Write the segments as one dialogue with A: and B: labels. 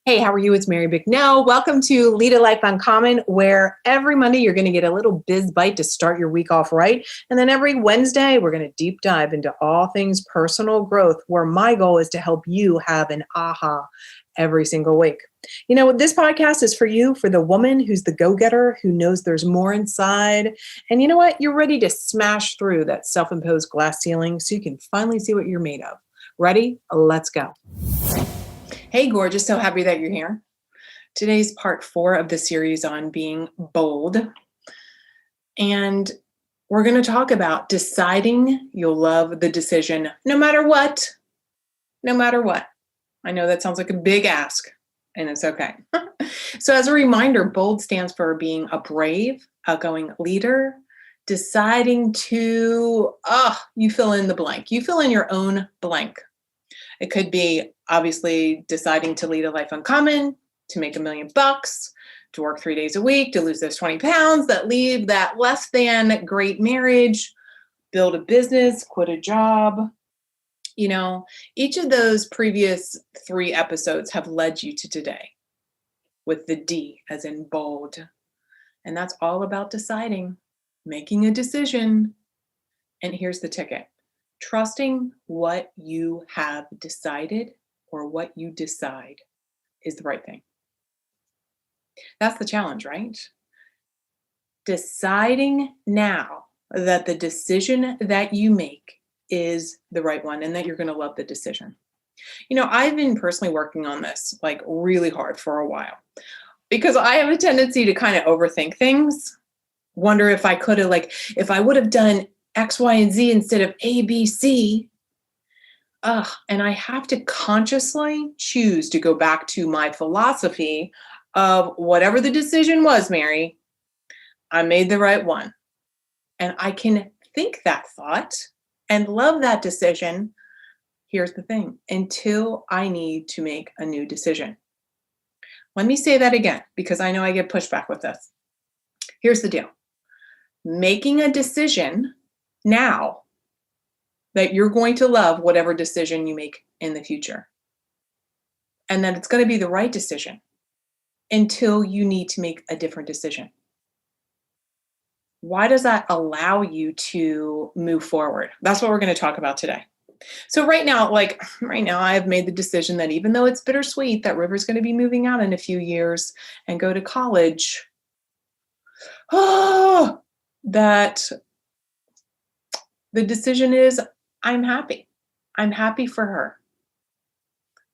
A: Hey, how are you? It's Mary Bicknell. Welcome to Lead a Life Uncommon, where every Monday you're going to get a little biz bite to start your week off right. And then every Wednesday, we're going to deep dive into all things personal growth, where my goal is to help you have an aha every single week. You know, this podcast is for you, for the woman who's the go-getter, who knows there's more inside. And you know what? You're ready to smash through that self-imposed glass ceiling so you can finally see what you're made of. Ready? Let's go. Hey, gorgeous. So happy that you're here. Today's part 4 of the series on being bold. And we're going to talk about deciding you'll love the decision no matter what. No matter what. I know that sounds like a big ask, and it's okay. So as a reminder, BOLD stands for being a brave, outgoing leader, deciding to, you fill in the blank. You fill in your own blank. It could be obviously deciding to lead a life uncommon, to make $1 million, to work 3 days a week, to lose those 20 pounds, that leave that less than great marriage, build a business, quit a job. You know, each of those previous 3 episodes have led you to today with the D as in bold. And that's all about deciding, making a decision. And here's the ticket. Trusting what you have decided or what you decide is the right thing. That's the challenge, right? Deciding now that the decision that you make is the right one and that you're going to love the decision. You know, I've been personally working on this like really hard for a while because I have a tendency to kind of overthink things. Wonder if I could have, if I would have done X, Y, and Z instead of A, B, C. And I have to consciously choose to go back to my philosophy of whatever the decision was, Mary, I made the right one. And I can think that thought and love that decision. Here's the thing, until I need to make a new decision. Let me say that again, because I know I get pushback with this. Here's the deal. Making a decision now that you're going to love whatever decision you make in the future. And that it's going to be the right decision until you need to make a different decision. Why does that allow you to move forward? That's what we're going to talk about today. So right now, I've made the decision that even though it's bittersweet that River's going to be moving out in a few years and go to college, that the decision is I'm happy. I'm happy for her.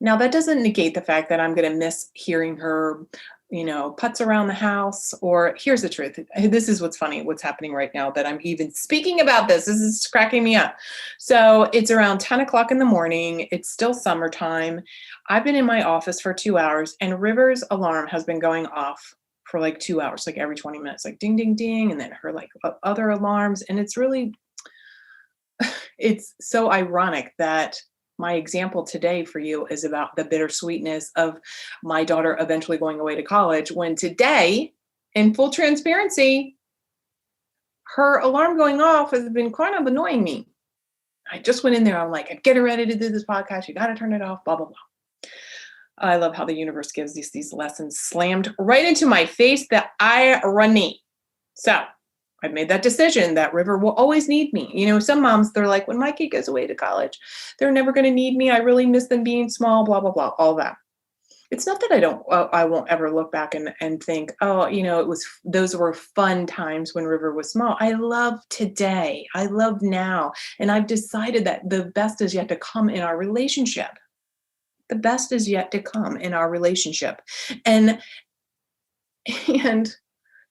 A: Now, that doesn't negate the fact that I'm going to miss hearing her, putz around the house. Or here's the truth. This is what's funny, what's happening right now that I'm even speaking about this. This is cracking me up. So it's around 10 o'clock in the morning. It's still summertime. I've been in my office for 2 hours and River's alarm has been going off for like 2 hours, like every 20 minutes, like ding, ding, ding. And then her other alarms. And it's so ironic that my example today for you is about the bittersweetness of my daughter eventually going away to college, when today, in full transparency, her alarm going off has been kind of annoying me. I just went in there. I'm like, I'm getting ready to do this podcast. You got to turn it off, blah, blah, blah. I love how the universe gives these lessons slammed right into my face, the irony. So I've made that decision that River will always need me. You know, some moms, they're like, when my kid goes away to college, they're never going to need me. I really miss them being small, blah, blah, blah, all that. It's not that I won't ever look back and think, those were fun times when River was small. I love today. I love now. And I've decided that the best is yet to come in our relationship. The best is yet to come in our relationship. And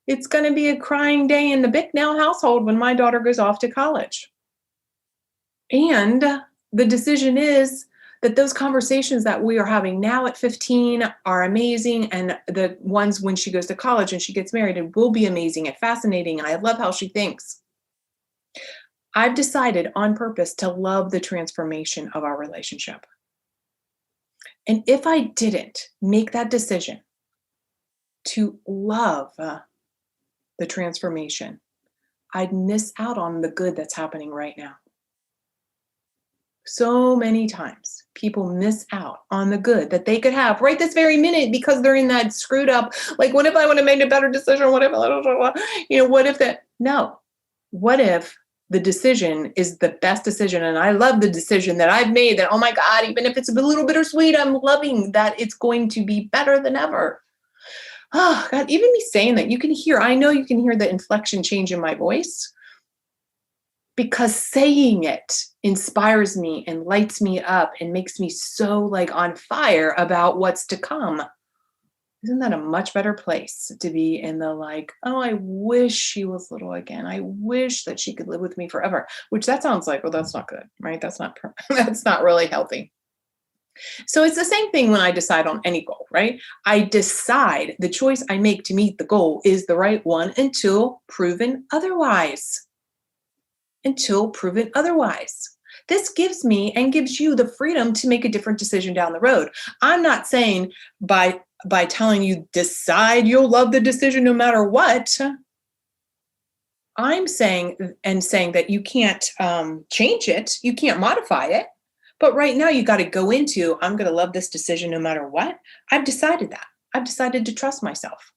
A: it's going to be a crying day in the Bicknell household when my daughter goes off to college. And the decision is that those conversations that we are having now at 15 are amazing. And the ones when she goes to college and she gets married and will be amazing and fascinating. And I love how she thinks. I've decided on purpose to love the transformation of our relationship. And if I didn't make that decision to love the transformation, I'd miss out on the good that's happening right now. So many times people miss out on the good that they could have right this very minute because they're in that screwed up, like, what if I would have made a better decision? What if, what if that? No. What if the decision is the best decision? And I love the decision that I've made that, oh my God, even if it's a little bittersweet, I'm loving that it's going to be better than ever. Oh God, even me saying that, I know you can hear the inflection change in my voice, because saying it inspires me and lights me up and makes me so like on fire about what's to come. Isn't that a much better place to be in the like, oh, I wish she was little again. I wish that she could live with me forever, which that sounds like, well, that's not good, right? That's not really healthy. So it's the same thing when I decide on any goal, right? I decide the choice I make to meet the goal is the right one until proven otherwise. Until proven otherwise. This gives me and gives you the freedom to make a different decision down the road. I'm not saying by telling you decide you'll love the decision no matter what. I'm saying that you can't change it, you can't modify it. But right now you got to go into, I'm going to love this decision no matter what. I've decided that. I've decided to trust myself.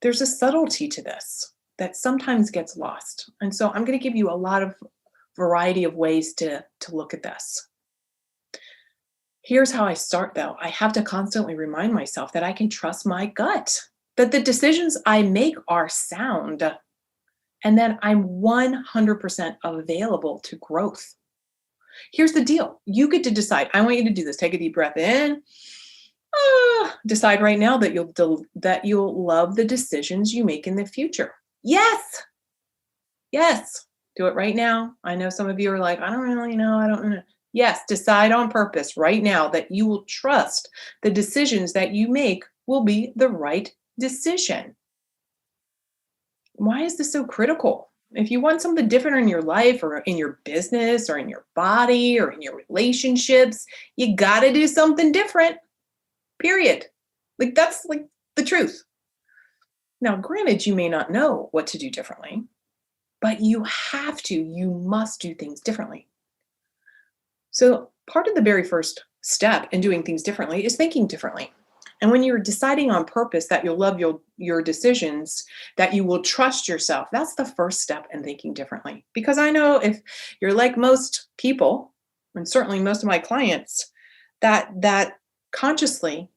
A: There's a subtlety to this that sometimes gets lost. And so I'm going to give you a lot of variety of ways to look at this. Here's how I start though. I have to constantly remind myself that I can trust my gut, that the decisions I make are sound, and that I'm 100% available to growth. Here's the deal. You get to decide. I want you to do this. Take a deep breath in. Decide right now that you'll love the decisions you make in the future. Yes. Yes. Do it right now. I know some of you are like, I don't really know. I don't know. Yes. Decide on purpose right now that you will trust the decisions that you make will be the right decision. Why is this so critical? If you want something different in your life or in your business or in your body or in your relationships, you got to do something different, period. Like that's like the truth. Now, granted, you may not know what to do differently, but you must do things differently. So part of the very first step in doing things differently is thinking differently. And when you're deciding on purpose that you'll love your decisions, that you will trust yourself, that's the first step in thinking differently. Because I know if you're like most people, and certainly most of my clients, that consciously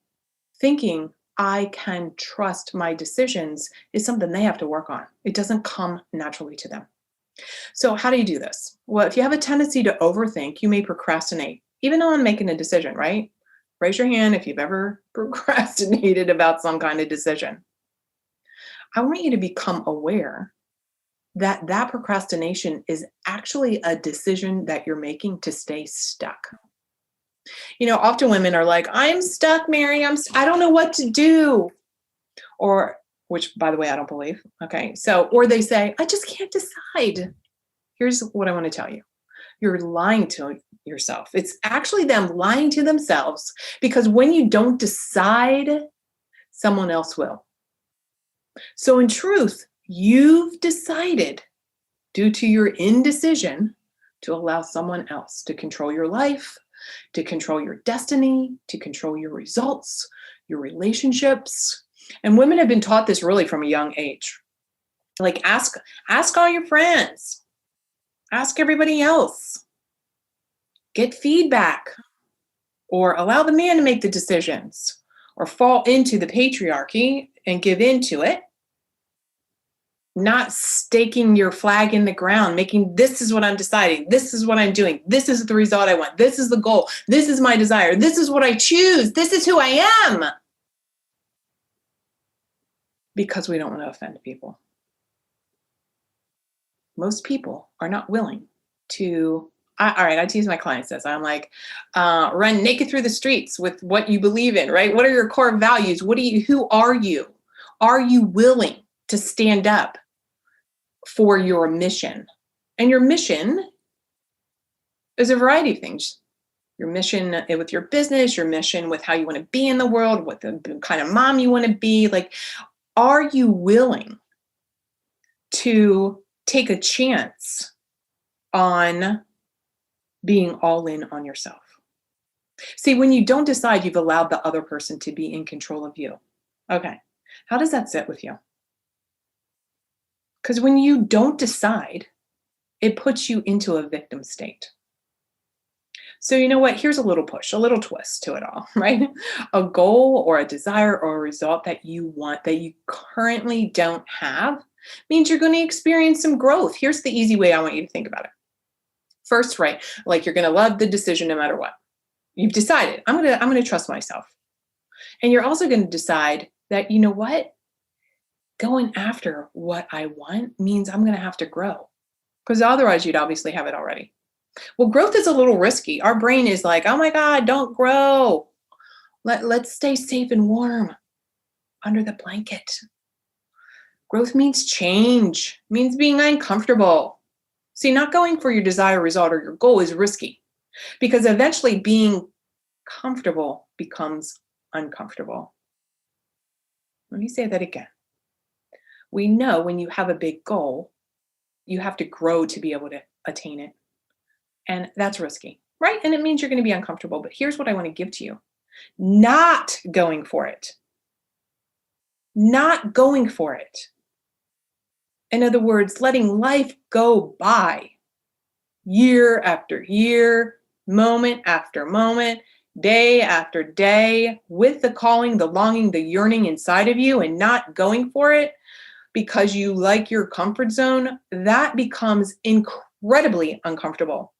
A: thinking I can trust my decisions is something they have to work on. It doesn't come naturally to them. So how do you do this? Well, if you have a tendency to overthink, you may procrastinate, even on making a decision, right? Raise your hand if you've ever procrastinated about some kind of decision. I want you to become aware that procrastination is actually a decision that you're making to stay stuck. You know, often women are like, I'm stuck, Mary. I don't know what to do. Or, which by the way, I don't believe. Okay. So, or they say, I just can't decide. Here's what I want to tell you. You're lying to yourself. It's actually them lying to themselves, because when you don't decide, someone else will. So in truth, you've decided, due to your indecision, to allow someone else to control your life, to control your destiny, to control your results, your relationships. And women have been taught this really from a young age. Like ask all your friends. Ask everybody else. Get feedback, or allow the man to make the decisions, or fall into the patriarchy and give into it. Not staking your flag in the ground, making this is what I'm deciding. This is what I'm doing. This is the result I want. This is the goal. This is my desire. This is what I choose. This is who I am. Because we don't want to offend people. Most people are not willing to, all right, I tease my clients this. I'm like, run naked through the streets with what you believe in, right? What are your core values? Who are you? Are you willing to stand up for your mission? And your mission is a variety of things. Your mission with your business, your mission with how you want to be in the world, what the kind of mom you want to be. Like, are you willing to take a chance on being all in on yourself? See, when you don't decide, you've allowed the other person to be in control of you. Okay. How does that sit with you? Because when you don't decide, it puts you into a victim state. So, you know what? Here's a little push, a little twist to it all, right? A goal or a desire or a result that you want that you currently don't have means you're going to experience some growth. Here's the easy way I want you to think about it. First, right? Like you're going to love the decision no matter what. You've decided, I'm going to trust myself. And you're also going to decide that, you know what? Going after what I want means I'm going to have to grow because otherwise you'd obviously have it already. Well, growth is a little risky. Our brain is like, oh my God, don't grow. Let's stay safe and warm under the blanket. Growth means change, means being uncomfortable. See, not going for your desired result or your goal is risky because eventually being comfortable becomes uncomfortable. Let me say that again. We know when you have a big goal, you have to grow to be able to attain it. And that's risky, right? And it means you're going to be uncomfortable. But here's what I want to give to you. Not going for it. Not going for it. In other words, letting life go by year after year, moment after moment, day after day, with the calling, the longing, the yearning inside of you and not going for it because you like your comfort zone, that becomes incredibly uncomfortable.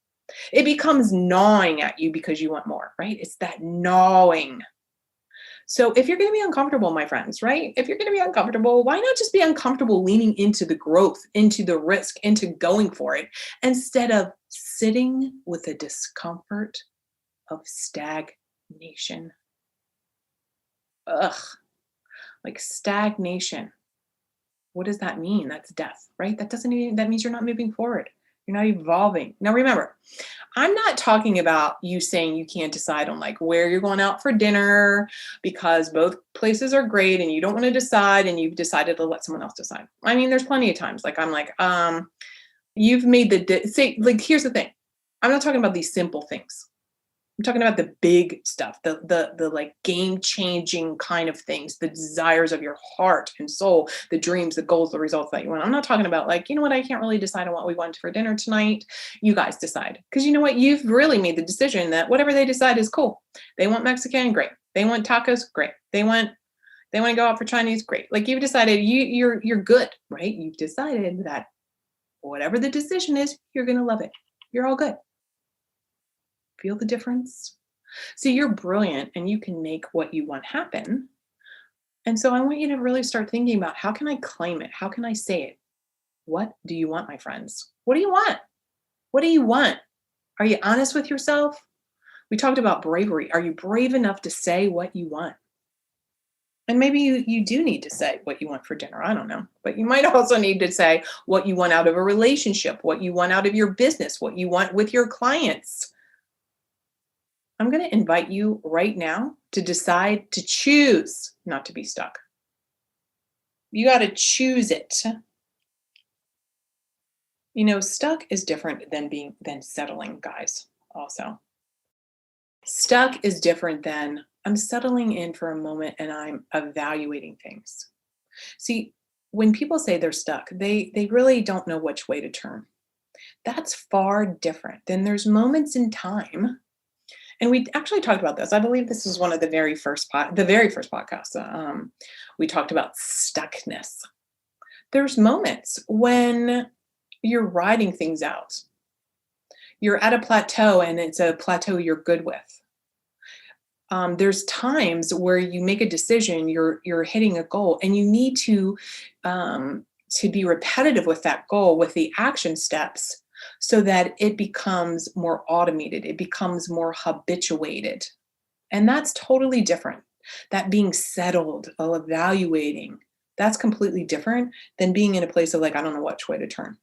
A: It becomes gnawing at you because you want more, right? It's that gnawing. So if you're going to be uncomfortable, my friends, right? If you're going to be uncomfortable, why not just be uncomfortable leaning into the growth, into the risk, into going for it, instead of sitting with the discomfort of stagnation? Ugh, like stagnation. What does that mean? That's death, right? That means you're not moving forward. You're not evolving. Now remember, I'm not talking about you saying you can't decide on like where you're going out for dinner because both places are great and you don't want to decide and you've decided to let someone else decide. I mean, there's plenty of times like I'm like, you've made say like here's the thing. I'm not talking about these simple things. I'm talking about the big stuff, the like game-changing kind of things, the desires of your heart and soul, the dreams, the goals, the results that you want. I'm not talking about like, you know what, I can't really decide on what we want for dinner tonight. You guys decide. Because you know what, you've really made the decision that whatever they decide is cool. They want Mexican, great. They want tacos, great. They want to go out for Chinese, great. Like you've decided you're good, right? You've decided that whatever the decision is, you're gonna love it. You're all good. Feel the difference? See, you're brilliant and you can make what you want happen. And so I want you to really start thinking about how can I claim it? How can I say it? What do you want, my friends? What do you want? What do you want? Are you honest with yourself? We talked about bravery. Are you brave enough to say what you want? And maybe you do need to say what you want for dinner. I don't know. But you might also need to say what you want out of a relationship, what you want out of your business, what you want with your clients. I'm going to invite you right now to decide to choose not to be stuck. You got to choose it. You know, stuck is different than settling, guys, also. Stuck is different than I'm settling in for a moment and I'm evaluating things. See, when people say they're stuck, they really don't know which way to turn. That's far different. Then there's moments in time. And we actually talked about this. I believe this was one of the very first podcasts. We talked about stuckness. There's moments when you're riding things out. You're at a plateau and it's a plateau you're good with. There's times where you make a decision, you're hitting a goal, and you need to be repetitive with that goal, with the action steps, so that it becomes more automated, it becomes more habituated. And that's totally different. That being settled, evaluating, that's completely different than being in a place of like, I don't know which way to turn.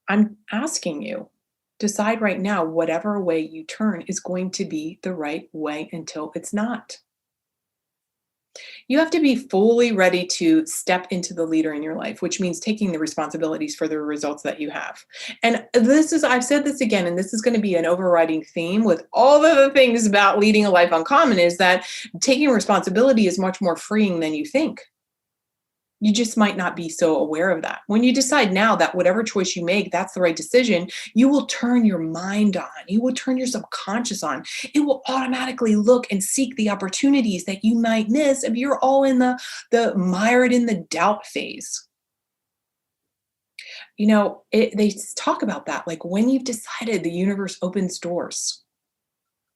A: I'm asking you, decide right now, whatever way you turn is going to be the right way until it's not. You have to be fully ready to step into the leader in your life, which means taking the responsibilities for the results that you have. And I've said this again, and this is going to be an overriding theme with all of the things about leading a life uncommon, is that taking responsibility is much more freeing than you think. You just might not be so aware of that. When you decide now that whatever choice you make, that's the right decision, you will turn your mind on. You will turn your subconscious on. It will automatically look and seek the opportunities that you might miss if you're all in the mired in the doubt phase. They talk about that. Like when you've decided, the universe opens doors.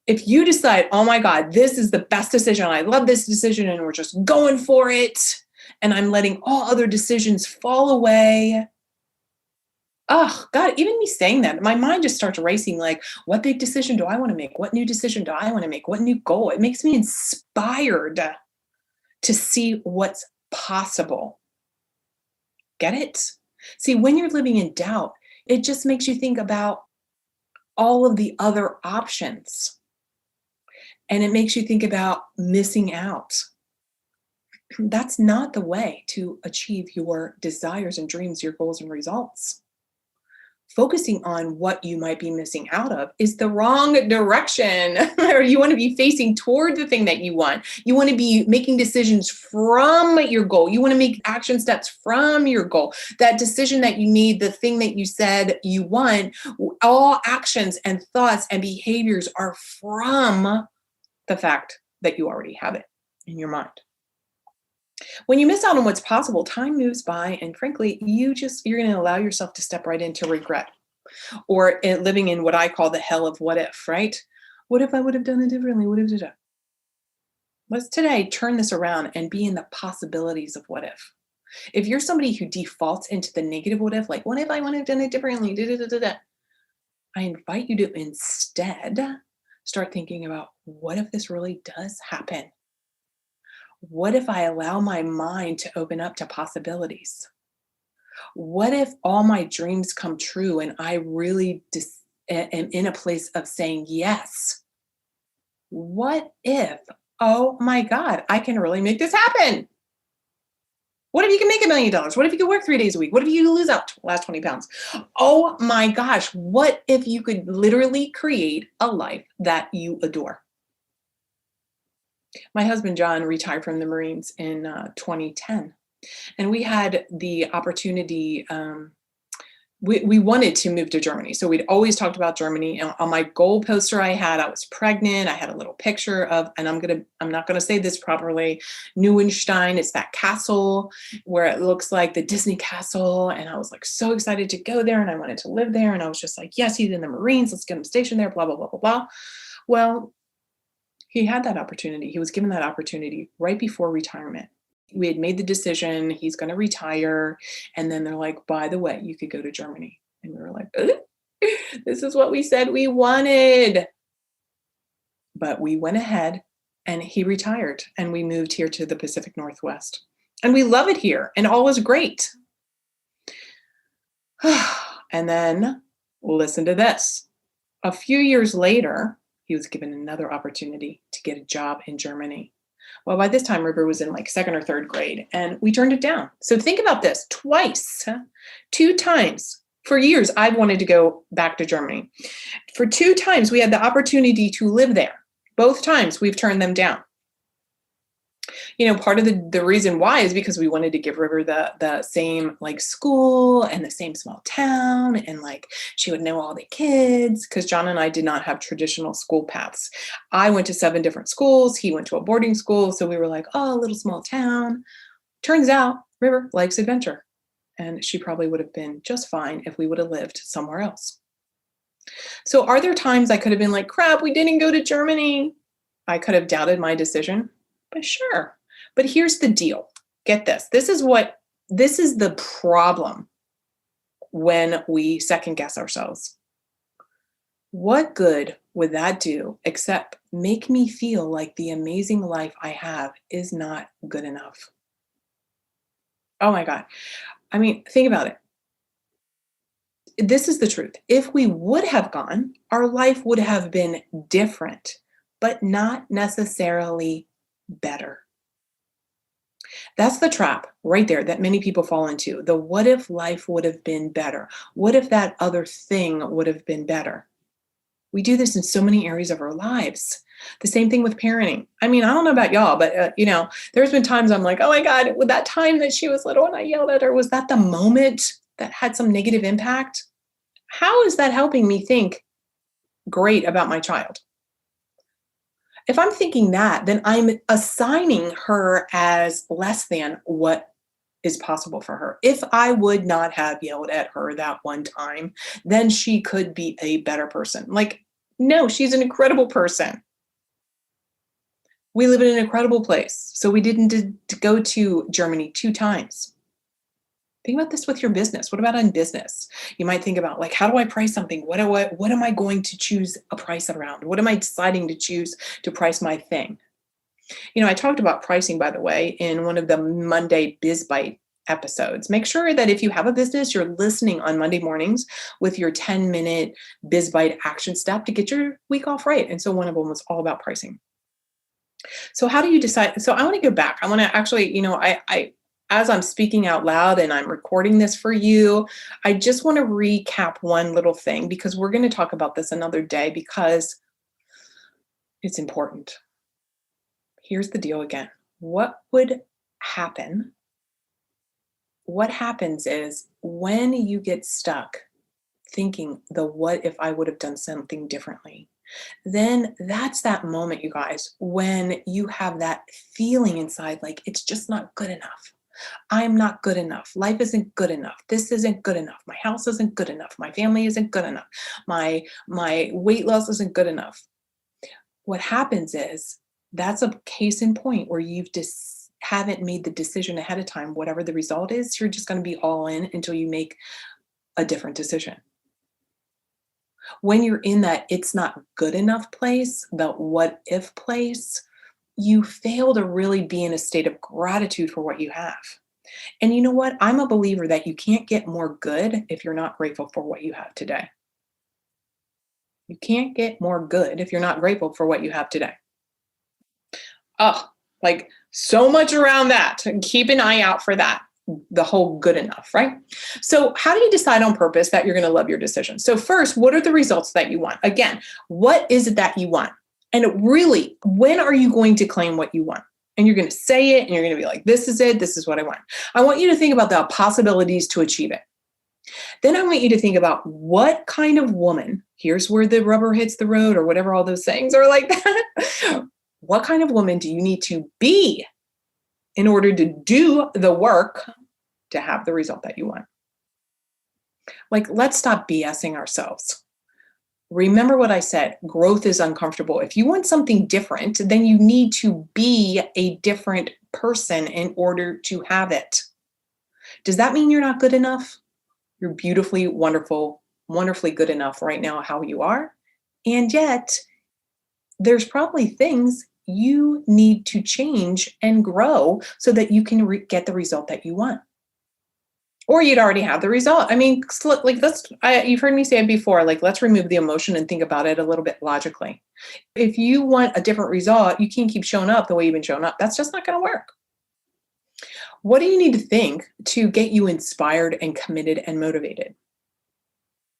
A: If you decide, oh my God, this is the best decision, I love this decision, and we're just going for it, and I'm letting all other decisions fall away. Oh God, even me saying that, my mind just starts racing like, what big decision do I want to make? What new decision do I want to make? What new goal? It makes me inspired to see what's possible. Get it? See, when you're living in doubt, it just makes you think about all of the other options. And it makes you think about missing out. That's not the way to achieve your desires and dreams, your goals and results. Focusing on what you might be missing out of is the wrong direction. Or you want to be facing toward the thing that you want. You want to be making decisions from your goal. You want to make action steps from your goal. That decision that you need, the thing that you said you want, all actions and thoughts and behaviors are from the fact that you already have it in your mind. When you miss out on what's possible, time moves by, and frankly, you're going to allow yourself to step right into regret, or living in what I call the hell of what if, right? What if I would have done it differently? What if I? Let's today turn this around and be in the possibilities of what if. If you're somebody who defaults into the negative what if, like, what if I would have done it differently? I invite you to instead start thinking about, what if this really does happen? What if I allow my mind to open up to possibilities? What if all my dreams come true and I really am in a place of saying yes? What if, oh my God, I can really make this happen? What if you can make $1 million? What if you could work 3 days a week? What if you lose out last 20 pounds? Oh my gosh, what if you could literally create a life that you adore? My husband, John, retired from the Marines in 2010. And we had the opportunity, we wanted to move to Germany. So we'd always talked about Germany. And on my goal poster I was pregnant. I had a little picture of, and I'm not going to say this properly, Neuenstein. It's that castle where it looks like the Disney castle. And I was like so excited to go there, and I wanted to live there. And I was just like, yes, he's in the Marines. Let's get him stationed there, blah, blah, blah, blah, blah. Well, he had that opportunity. He was given that opportunity right before retirement. We had made the decision, he's going to retire. And then they're like, by the way, you could go to Germany. And we were like, this is what we said we wanted. But we went ahead and he retired, and we moved here to the Pacific Northwest. And we love it here, and all is great. And then listen to this. A few years later, he was given another opportunity to get a job in Germany. Well, by this time, River was in like second or third grade, and we turned it down. So think about this, twice, 2 times. For years, I've wanted to go back to Germany. For 2 times, we had the opportunity to live there. Both times, we've turned them down. Part of the reason why is because we wanted to give River the same like school and the same small town, and like she would know all the kids, because John and I did not have traditional school paths. I went to 7 different schools. He went to a boarding school. So we were like, oh, a little small town. Turns out River likes adventure, and she probably would have been just fine if we would have lived somewhere else. So are there times I could have been like, crap, we didn't go to Germany? I could have doubted my decision. But sure. But here's the deal. Get this. This is the problem when we second guess ourselves. What good would that do except make me feel like the amazing life I have is not good enough? Oh my God. I mean, think about it. This is the truth. If we would have gone, our life would have been different, but not necessarily better. That's the trap right there that many people fall into. The what if life would have been better? What if that other thing would have been better? We do this in so many areas of our lives. The same thing with parenting. I mean, I don't know about y'all, but there's been times I'm like, oh my God, with that time that she was little and I yelled at her, was that the moment that had some negative impact? How is that helping me think great about my child? If I'm thinking that, then I'm assigning her as less than what is possible for her. If I would not have yelled at her that one time, then she could be a better person. Like, no, she's an incredible person. We live in an incredible place. So we didn't go to Germany 2 times. Think about this with your business. What about in business? You might think about, like, how do I price something? What am I going to choose a price around? What am I deciding to choose to price my thing? I talked about pricing, by the way, in one of the Monday Biz Bite episodes. Make sure that if you have a business, you're listening on Monday mornings with your 10-minute Biz Bite action step to get your week off right. And so one of them was all about pricing. So how do you decide? So I want to go back. I want to actually, I as I'm speaking out loud and I'm recording this for you, I just want to recap one little thing because we're going to talk about this another day because it's important. Here's the deal again. What would happen? What happens is when you get stuck thinking the what if I would have done something differently, then that's that moment, you guys, when you have that feeling inside like it's just not good enough. I'm not good enough. Life isn't good enough. This isn't good enough. My house isn't good enough. My family isn't good enough. My weight loss isn't good enough. What happens is that's a case in point where you've just haven't made the decision ahead of time. Whatever the result is, you're just going to be all in until you make a different decision. When you're in that it's not good enough place, the what if place, you fail to really be in a state of gratitude for what you have. And you know what? I'm a believer that you can't get more good if you're not grateful for what you have today. You can't get more good if you're not grateful for what you have today. Oh, like so much around that. Keep an eye out for that. The whole good enough, right? So how do you decide on purpose that you're going to love your decision? So first, what are the results that you want? Again, what is it that you want? And really, when are you going to claim what you want? And you're going to say it and you're going to be like, this is it. This is what I want. I want you to think about the possibilities to achieve it. Then I want you to think about what kind of woman, here's where the rubber hits the road or whatever all those sayings are like that. What kind of woman do you need to be in order to do the work to have the result that you want? Like, let's stop BSing ourselves. Remember what I said, growth is uncomfortable. If you want something different, then you need to be a different person in order to have it. Does that mean you're not good enough? You're beautifully, wonderful, wonderfully good enough right now how you are. And yet, there's probably things you need to change and grow so that you can get the result that you want. Or you'd already have the result. I mean, like you've heard me say it before, like let's remove the emotion and think about it a little bit logically. If you want a different result, you can't keep showing up the way you've been showing up. That's just not going to work. What do you need to think to get you inspired and committed and motivated?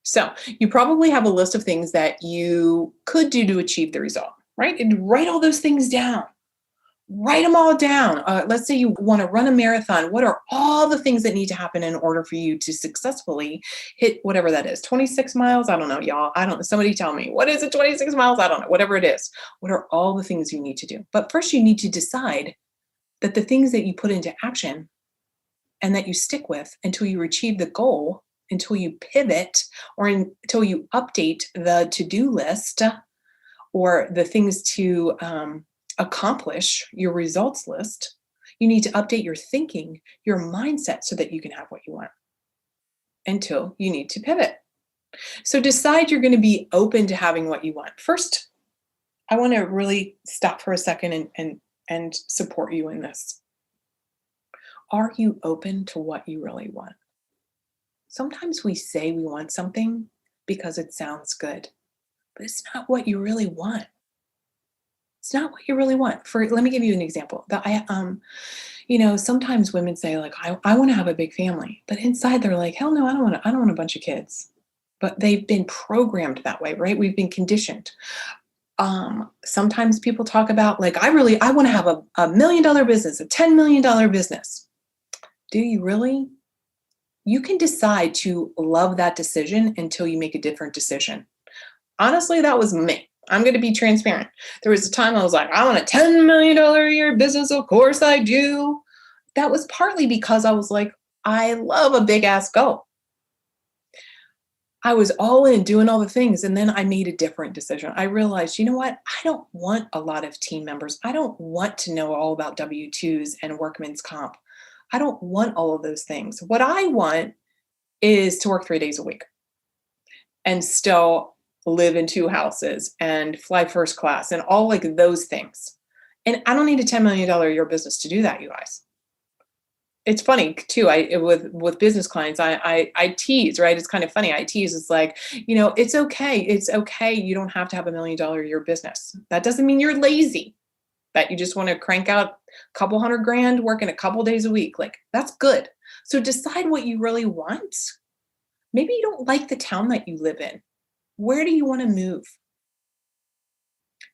A: So you probably have a list of things that you could do to achieve the result, right? And write all those things down. Write them all down. Let's say you want to run a marathon. What are all the things that need to happen in order for you to successfully hit whatever that is? 26 miles? I don't know, y'all. I don't know. Somebody tell me. What is it, 26 miles? I don't know. Whatever it is. What are all the things you need to do? But first, you need to decide that the things that you put into action and that you stick with until you achieve the goal, until you pivot, or until you update the to-do list or the things to accomplish your results list, you need to update your thinking, your mindset so that you can have what you want until you need to pivot. So decide you're going to be open to having what you want. First, I want to really stop for a second and support you in this. Are you open to what you really want? Sometimes we say we want something because it sounds good, but it's not what you really want. It's not what you really want. Let me give you an example. Sometimes women say like, I want to have a big family, but inside they're like, hell no, I don't want a bunch of kids. But they've been programmed that way, right? We've been conditioned. Sometimes people talk about like, I want to have a $1 million business, a $10 million business. Do you really? You can decide to love that decision until you make a different decision. Honestly, that was me. I'm going to be transparent. There was a time I was like, I want a $10 million a year business. Of course I do. That was partly because I was like, I love a big ass goal. I was all in doing all the things. And then I made a different decision. I realized, you know what? I don't want a lot of team members. I don't want to know all about W-2s and workman's comp. I don't want all of those things. What I want is to work 3 days a week and still live in 2 houses and fly first class and all like those things. And I don't need a $10 million a year business to do that, you guys. It's funny too. With business clients, I tease, right? It's kind of funny. I tease. It's like, it's okay. It's okay. You don't have to have $1 million a year business. That doesn't mean you're lazy. That you just want to crank out a couple $100,000 working a couple days a week. Like that's good. So decide what you really want. Maybe you don't like the town that you live in. Where do you want to move?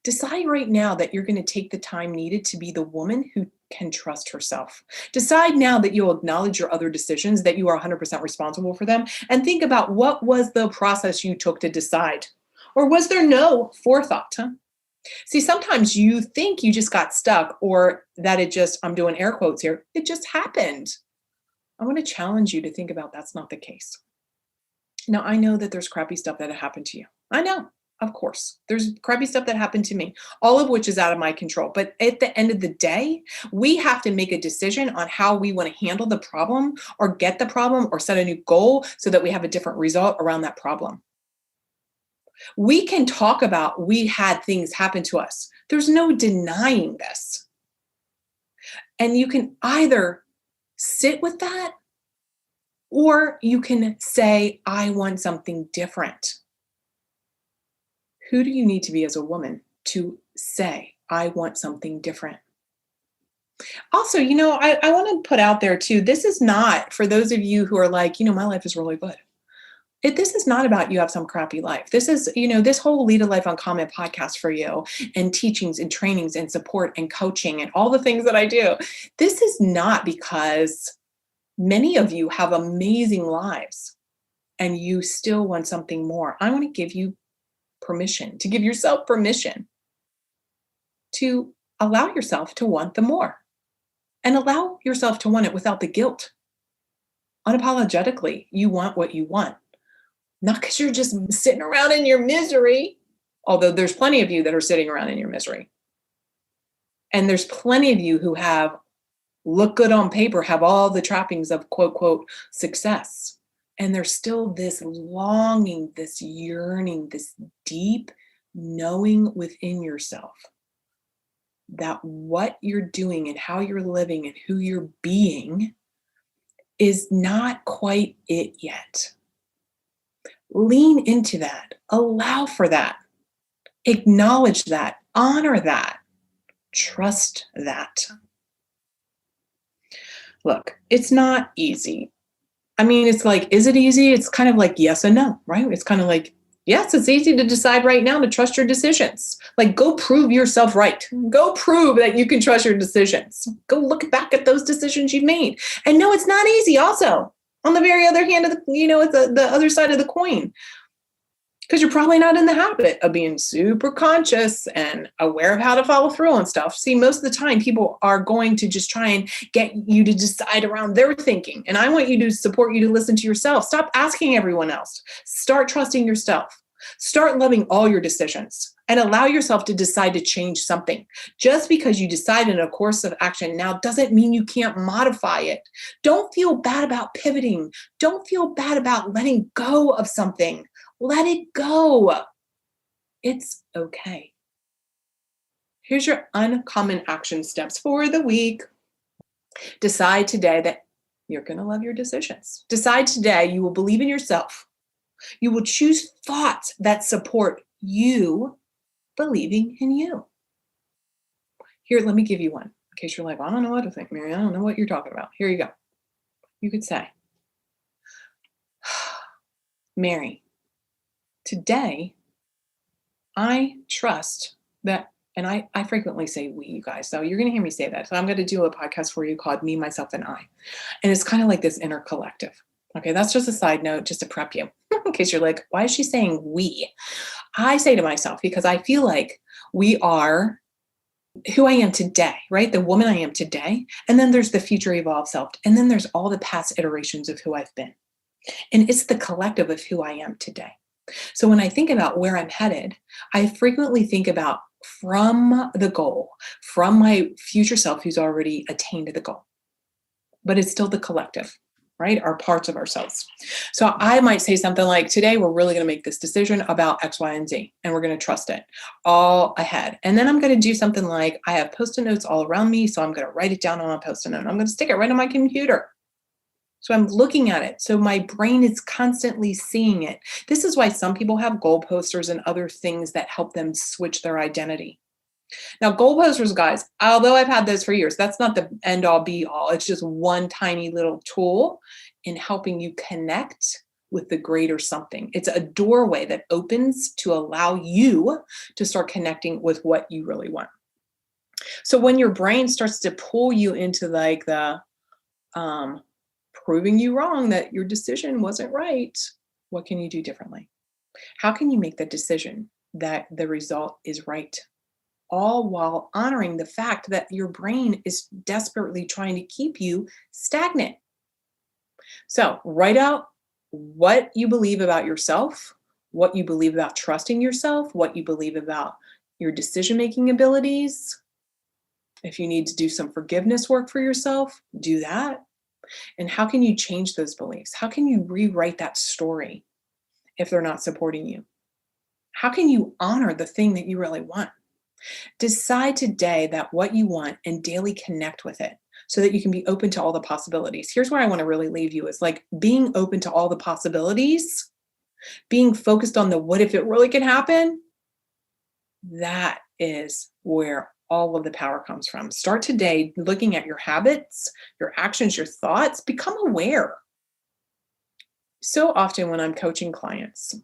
A: Decide right now that you're going to take the time needed to be the woman who can trust herself. Decide now that you'll acknowledge your other decisions, that you are 100% responsible for them, and think about what was the process you took to decide. Or was there no forethought? See, sometimes you think you just got stuck or that I'm doing air quotes here, it just happened. I want to challenge you to think about that's not the case. Now, I know that there's crappy stuff that happened to you. I know, of course. There's crappy stuff that happened to me, all of which is out of my control. But at the end of the day, we have to make a decision on how we want to handle the problem or get the problem or set a new goal so that we have a different result around that problem. We can talk about we had things happen to us. There's no denying this. And you can either sit with that or you can say, I want something different. Who do you need to be as a woman to say, I want something different? Also, I want to put out there too, this is not for those of you who are like, my life is really good. This is not about you have some crappy life. This is, this whole Lead a Life Uncommon podcast for you and teachings and trainings and support and coaching and all the things that I do. This is not because many of you have amazing lives and you still want something more. I want to give you permission, to give yourself permission to allow yourself to want the more and allow yourself to want it without the guilt. Unapologetically, you want what you want. Not because you're just sitting around in your misery, although there's plenty of you that are sitting around in your misery. And there's plenty of you who look good on paper, have all the trappings of quote, quote, success. And there's still this longing, this yearning, this deep knowing within yourself that what you're doing and how you're living and who you're being is not quite it yet. Lean into that, allow for that, acknowledge that, honor that, trust that. Look, it's not easy. I mean, it's like, is it easy? It's kind of like yes and no, right? It's kind of like, yes, it's easy to decide right now to trust your decisions. Like, go prove yourself right. Go prove that you can trust your decisions. Go look back at those decisions you've made. And no, it's not easy also. On the very other hand of it's the other side of the coin. Because you're probably not in the habit of being super conscious and aware of how to follow through on stuff. See, most of the time, people are going to just try and get you to decide around their thinking. And I want you to support you to listen to yourself. Stop asking everyone else. Start trusting yourself. Start loving all your decisions and allow yourself to decide to change something. Just because you decide in a course of action now doesn't mean you can't modify it. Don't feel bad about pivoting. Don't feel bad about letting go of something. Let it go. It's okay. Here's your uncommon action steps for the week. Decide today that you're going to love your decisions. Decide today you will believe in yourself. You will choose thoughts that support you believing in you. Here, let me give you one. In case you're like, I don't know what to think, Mary. I don't know what you're talking about. Here you go. You could say, Mary, today I trust that, and I frequently say we, you guys, so you're going to hear me say that. So I'm going to do a podcast for you called Me, Myself, and I. And it's kind of like this inner collective. Okay, that's just a side note, just to prep you, in case you're like, why is she saying we? I say to myself, because I feel like we are who I am today, right? The woman I am today. And then there's the future evolved self. And then there's all the past iterations of who I've been. And it's the collective of who I am today. So when I think about where I'm headed, I frequently think about from the goal, from my future self who's already attained the goal. But it's still the collective, right? Our parts of ourselves. So I might say something like, today we're really going to make this decision about X, Y, and Z, and we're going to trust it all ahead. And then I'm going to do something like, I have Post-it notes all around me, so I'm going to write it down on a Post-it note. I'm going to stick it right on my computer. So I'm looking at it. So my brain is constantly seeing it. This is why some people have goal posters and other things that help them switch their identity. Now, goal posters, guys, although I've had those for years, that's not the end all be all. It's just one tiny little tool in helping you connect with the greater something. It's a doorway that opens to allow you to start connecting with what you really want. So when your brain starts to pull you into like the proving you wrong that your decision wasn't right, what can you do differently? How can you make the decision that the result is right? All while honoring the fact that your brain is desperately trying to keep you stagnant. So write out what you believe about yourself, what you believe about trusting yourself, what you believe about your decision-making abilities. If you need to do some forgiveness work for yourself, do that. And how can you change those beliefs? How can you rewrite that story if they're not supporting you? How can you honor the thing that you really want? Decide today that what you want and daily connect with it so that you can be open to all the possibilities. Here's where I want to really leave you is like being open to all the possibilities, being focused on the what if it really can happen. That is where all of the power comes from. Start today looking at your habits, your actions, your thoughts, become aware. So often when I'm coaching clients,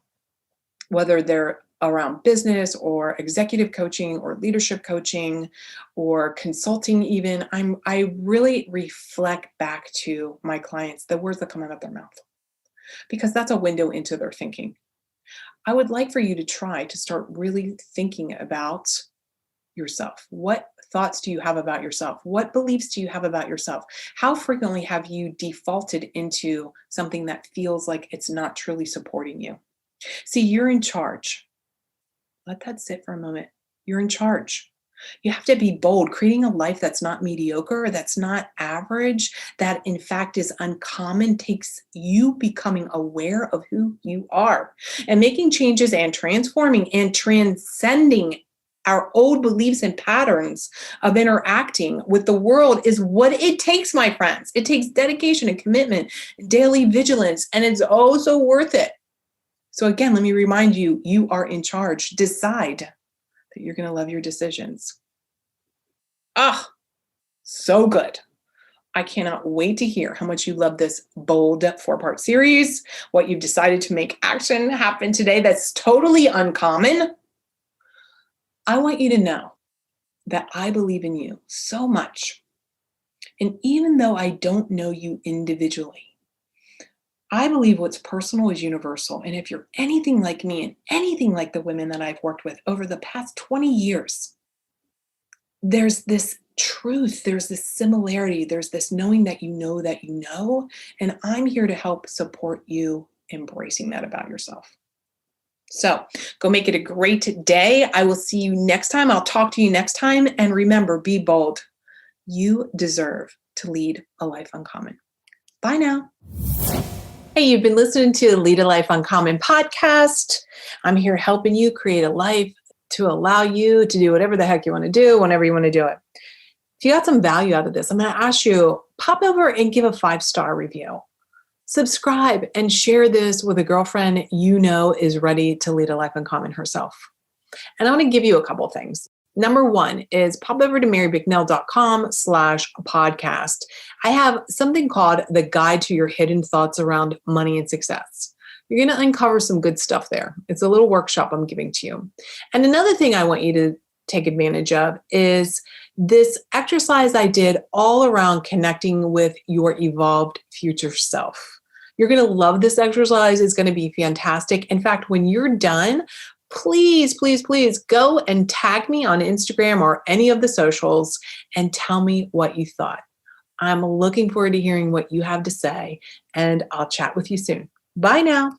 A: whether they're around business or executive coaching or leadership coaching or consulting even, I really reflect back to my clients the words that come out of their mouth, because that's a window into their thinking. I would like for you to try to start really thinking about yourself. What thoughts do you have about yourself? What beliefs do you have about yourself? How frequently have you defaulted into something that feels like it's not truly supporting you? See, you're in charge. Let that sit for a moment. You're in charge. You have to be bold, creating a life that's not mediocre, that's not average, that in fact is uncommon, takes you becoming aware of who you are and making changes and transforming and transcending our old beliefs and patterns of interacting with the world is what it takes, my friends. It takes dedication and commitment, daily vigilance, and it's oh so worth it. So again, let me remind you, you are in charge. Decide that you're going to love your decisions. Ah, so good. I cannot wait to hear how much you love this bold 4-part series, what you've decided to make action happen today that's totally uncommon. I want you to know that I believe in you so much. And even though I don't know you individually, I believe what's personal is universal. And if you're anything like me and anything like the women that I've worked with over the past 20 years, there's this truth, there's this similarity, there's this knowing that you know that you know. And I'm here to help support you embracing that about yourself. So go make it a great day. I will see you next time. I'll talk to you next time. And remember, be bold. You deserve to lead a life uncommon. Bye now. Hey, you've been listening to the Lead a Life Uncommon podcast. I'm here helping you create a life to allow you to do whatever the heck you want to do, whenever you want to do it. If you got some value out of this, I'm going to ask you, pop over and give a 5-star review. Subscribe and share this with a girlfriend you know is ready to lead a life uncommon herself. And I want to give you a couple things. Number one is pop over to marybicknell.com/podcast. I have something called the Guide to Your Hidden Thoughts Around Money and Success. You're going to uncover some good stuff there. It's a little workshop I'm giving to you. And another thing I want you to take advantage of is this exercise I did all around connecting with your evolved future self. You're going to love this exercise. It's going to be fantastic. In fact, when you're done, please, please, please go and tag me on Instagram or any of the socials and tell me what you thought. I'm looking forward to hearing what you have to say, and I'll chat with you soon. Bye now.